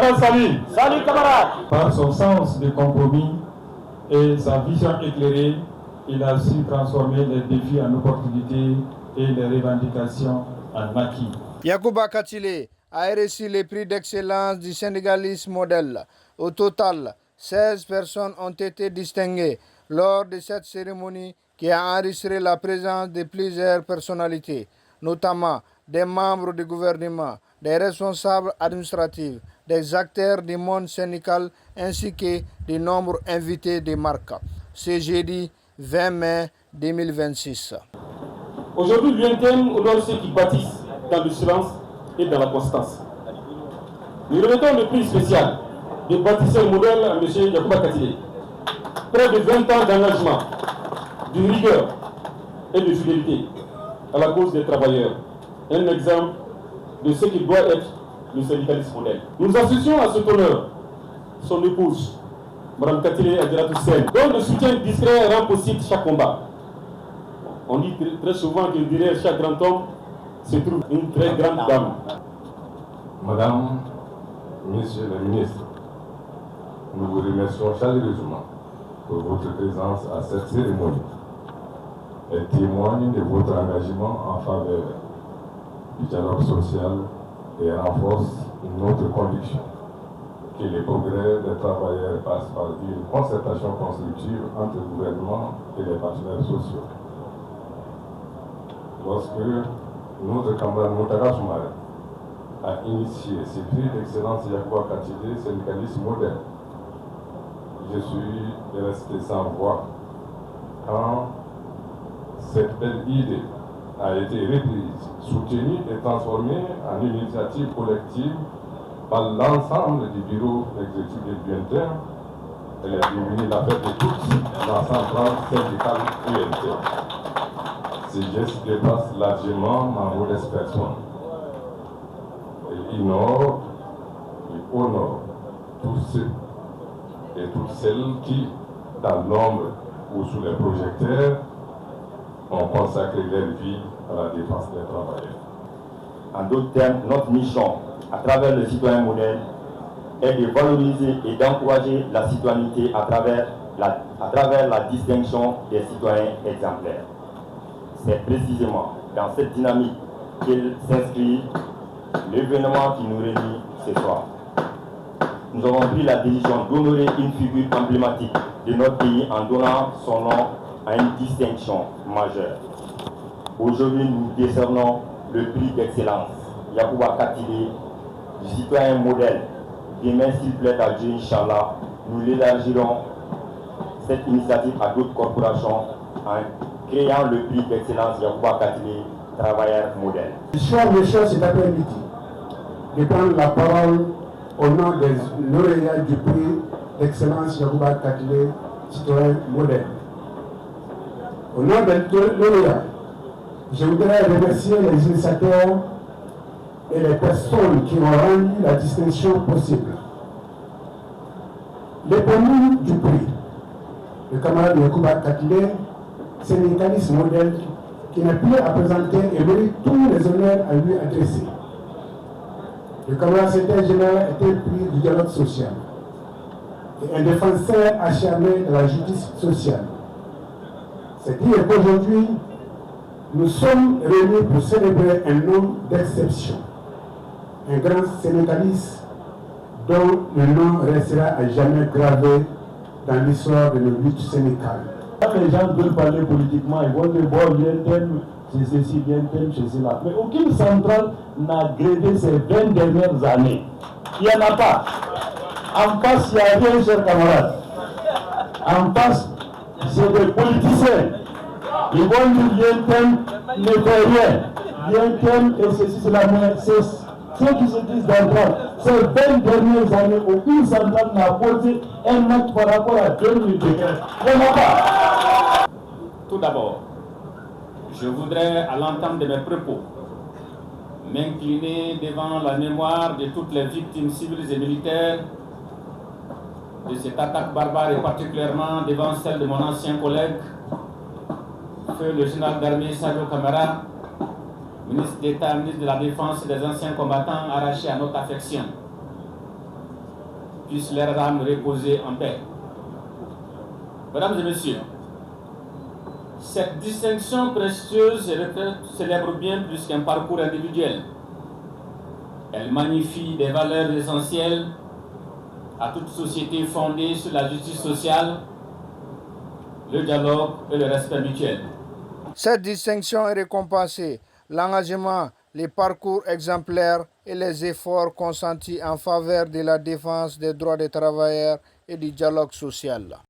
camarade Salut. Salut camarade. Par son sens de compromis et sa vision éclairée, il a su transformer les défis en opportunités et les revendications en acquis. Yacouba Katile a reçu le prix d'excellence du syndicalisme modèle. Au total, 16 personnes ont été distinguées lors de cette cérémonie qui a enregistré la présence de plusieurs personnalités, notamment des membres du gouvernement, des responsables administratifs, des acteurs du monde syndical ainsi que de nombreux invités de marque. Ce jeudi 20 mai 2026. Aujourd'hui, l'UNTM honore ceux qui bâtissent dans le silence et dans la constance. Nous remettons le prix spécial de bâtisseur modèle à M. Yacouba Katile. Près de 20 ans d'engagement, de rigueur et de fidélité à la cause des travailleurs. Un exemple de ce qui doit être le syndicalisme modèle. Nous associons à cet honneur son épouse, Mme Katile Adjaratou Sen, dont le soutien discret rend possible chaque combat. On dit très souvent que derrière chaque grand homme se trouve une très grande dame. Madame, Messieurs les ministres, nous vous remercions chaleureusement pour votre présence à cette cérémonie. Elle témoigne de votre engagement en faveur du dialogue social et renforce notre conviction que les progrès des travailleurs passent par une concertation constructive entre le gouvernement et les partenaires sociaux. Lorsque notre camarade Moutara Soumaré a initié ce prix d'excellence Yacouba Katile, syndicaliste modèle, je suis resté sans voix quand cette belle idée a été reprise, soutenue et transformée en une initiative collective par l'ensemble du bureau exécutif de l'UNTM. Elle est devenue l'affaire de tous l'ensemble syndical UNTM. Ces gestes dépassent largement ma modeste personne. Elle honore et honore tous ceux et toutes celles qui, dans l'ombre ou sous les projecteurs, ont consacré leur vie à la défense des travailleurs. En d'autres termes, notre mission, à travers le citoyen modèle, est de valoriser et d'encourager la citoyenneté à travers la distinction des citoyens exemplaires. C'est précisément dans cette dynamique qu'il s'inscrit l'événement qui nous réunit ce soir. Nous avons pris la décision d'honorer une figure emblématique de notre pays en donnant son nom à une distinction majeure. Aujourd'hui, nous décernons le prix d'excellence Yacouba Katile du citoyen modèle. Demain, s'il plaît à Dieu, Inch'Allah, nous l'élargirons cette initiative à d'autres corporations en créant le prix d'excellence Yacouba Katile, travailleur modèle. Je suis en échange cet après-midi de prendre la parole au nom des lauréats du prix d'excellence Yacouba Katile, citoyen modèle. Au nom des lauréats, je voudrais remercier les initiateurs et les personnes qui ont rendu la distinction possible. Les premiers du prix, le camarade Yacouba Katile, syndicaliste modèle qui n'est plus à présenter et mérite tous les honneurs à lui adresser. Le camarade secrétaire général était le prix du dialogue social et un défenseur acharné de la justice sociale. C'est dire qu'aujourd'hui, nous sommes réunis pour célébrer un homme d'exception, un grand syndicaliste dont le nom restera à jamais gravé dans l'histoire de nos luttes syndicales. Quand les gens veulent parler politiquement, ils vont dire bon, l'UNTM, c'est ceci, l'UNTM, c'est cela. Mais aucune centrale n'a grévé ces 20 dernières années. Il n'y en a pas. En face, il n'y a rien, chers camarades. En face, c'est des politiciens. Ils vont dire l'UNTM ne fait rien. L'UNTM et ceci, c'est la monnaie. C'est ceux qui se disent d'entendre. Ces 20 dernières années, aucune centrale n'a posé un acte par rapport à 2019. Il n'y en a pas. Tout d'abord, je voudrais, à l'entame de mes propos, m'incliner devant la mémoire de toutes les victimes civiles et militaires de cette attaque barbare et particulièrement devant celle de mon ancien collègue, feu le général d'armée Sadio Kamara, ministre d'État, ministre de la Défense et des anciens combattants arrachés à notre affection. puisse leur âme reposer en paix. Mesdames et messieurs, cette distinction précieuse célèbre bien plus qu'un parcours individuel. Elle magnifie des valeurs essentielles à toute société fondée sur la justice sociale, le dialogue et le respect mutuel. Cette distinction est récompensée, l'engagement, les parcours exemplaires et les efforts consentis en faveur de la défense des droits des travailleurs et du dialogue social.